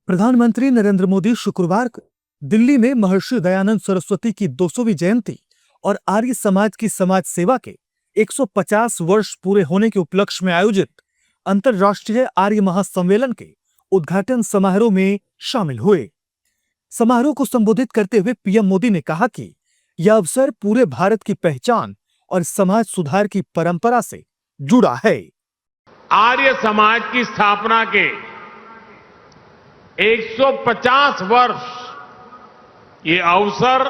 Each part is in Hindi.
प्रधानमंत्री नरेंद्र मोदी शुक्रवार को दिल्ली में महर्षि दयानंद सरस्वती की 200वीं जयंती और आर्य समाज की समाज सेवा के 150 वर्ष पूरे होने के उपलक्ष्य में आयोजित अंतर्राष्ट्रीय आर्य महासम्मेलन के उद्घाटन समारोह में शामिल हुए। समारोह को संबोधित करते हुए पीएम मोदी ने कहा कि यह अवसर पूरे भारत की पहचान और समाज सुधार की परंपरा से जुड़ा है। आर्य समाज की स्थापना के 150 वर्ष ये अवसर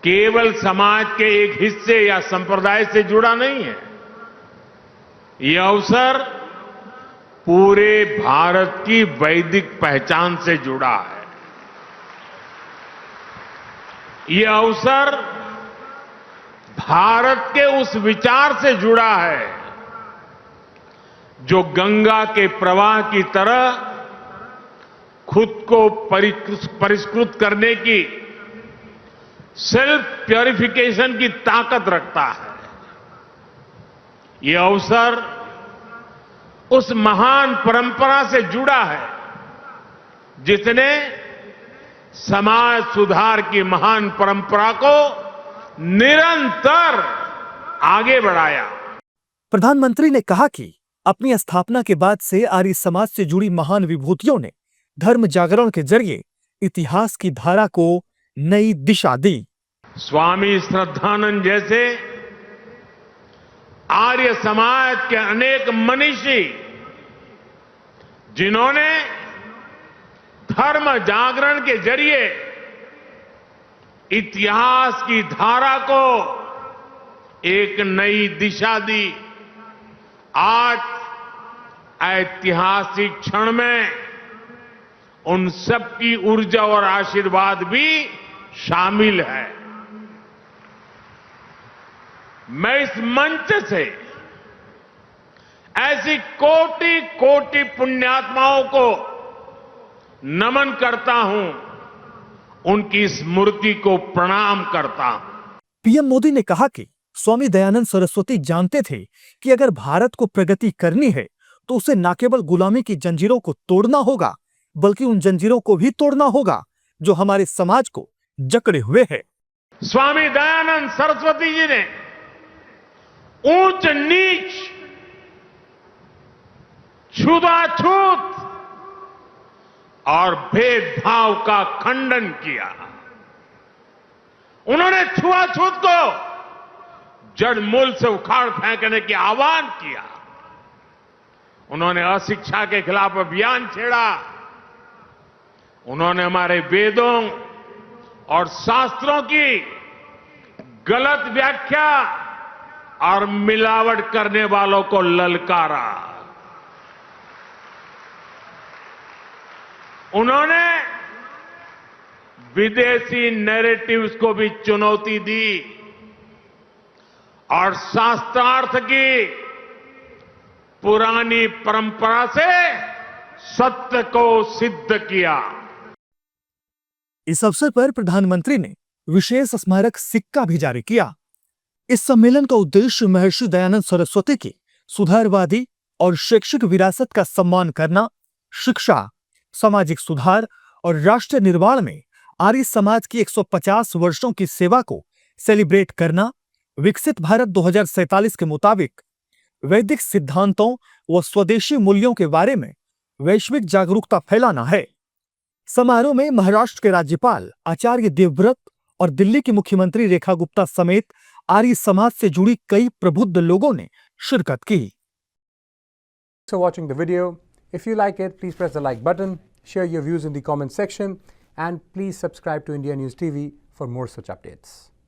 केवल समाज के एक हिस्से या संप्रदाय से जुड़ा नहीं है। ये अवसर पूरे भारत की वैदिक पहचान से जुड़ा है। ये अवसर भारत के उस विचार से जुड़ा है जो गंगा के प्रवाह की तरह खुद को परिष्कृत करने की सेल्फ प्यूरिफिकेशन की ताकत रखता है। यह अवसर उस महान परंपरा से जुड़ा है जिसने समाज सुधार की महान परंपरा को निरंतर आगे बढ़ाया। प्रधानमंत्री ने कहा कि अपनी स्थापना के बाद से आर्य समाज से जुड़ी महान विभूतियों ने धर्म जागरण के जरिए इतिहास की धारा को नई दिशा दी। स्वामी श्रद्धानंद जैसे आर्य समाज के अनेक मनीषी जिन्होंने धर्म जागरण के जरिए इतिहास की धारा को एक नई दिशा दी, आज ऐतिहासिक क्षण में उन सबकी ऊर्जा और आशीर्वाद भी शामिल है। मैं इस मंच से ऐसी कोटि कोटि पुण्यात्माओं को नमन करता हूं, उनकी स्मृति को प्रणाम करता हूं। पीएम मोदी ने कहा कि स्वामी दयानंद सरस्वती जानते थे कि अगर भारत को प्रगति करनी है तो उसे न केवल गुलामी की जंजीरों को तोड़ना होगा बल्कि उन जंजीरों को भी तोड़ना होगा जो हमारे समाज को जकड़े हुए है। स्वामी दयानंद सरस्वती जी ने ऊंच नीच, छूताछूत और भेदभाव का खंडन किया। उन्होंने छुआछूत को जड़ मूल से उखाड़ फेंकने की आह्वान किया। उन्होंने अशिक्षा के खिलाफ अभियान छेड़ा। उन्होंने हमारे वेदों और शास्त्रों की गलत व्याख्या और मिलावट करने वालों को ललकारा। उन्होंने विदेशी नैरेटिव्स को भी चुनौती दी और शास्त्रार्थ की पुरानी परंपरा से सत्य को सिद्ध किया। इस अवसर पर प्रधानमंत्री ने विशेष स्मारक सिक्का भी जारी किया। इस सम्मेलन का उद्देश्य महर्षि दयानंद सरस्वती की सुधारवादी और शैक्षिक विरासत का सम्मान करना, शिक्षा, सामाजिक सुधार और राष्ट्र निर्माण में आर्य समाज की 150 वर्षों की सेवा को सेलिब्रेट करना, विकसित भारत 2047 के मुताबिक वैदिक सिद्धांतों व स्वदेशी मूल्यों के बारे में वैश्विक जागरूकता फैलाना है। समारोह में महाराष्ट्र के राज्यपाल आचार्य देवव्रत और दिल्ली की मुख्यमंत्री रेखा गुप्ता समेत आर्य समाज से जुड़ी कई प्रबुद्ध लोगों ने शिरकत की। So watching the video. If you like it, please press the like button, share your views in the comment section, and please subscribe to India News TV for more such updates.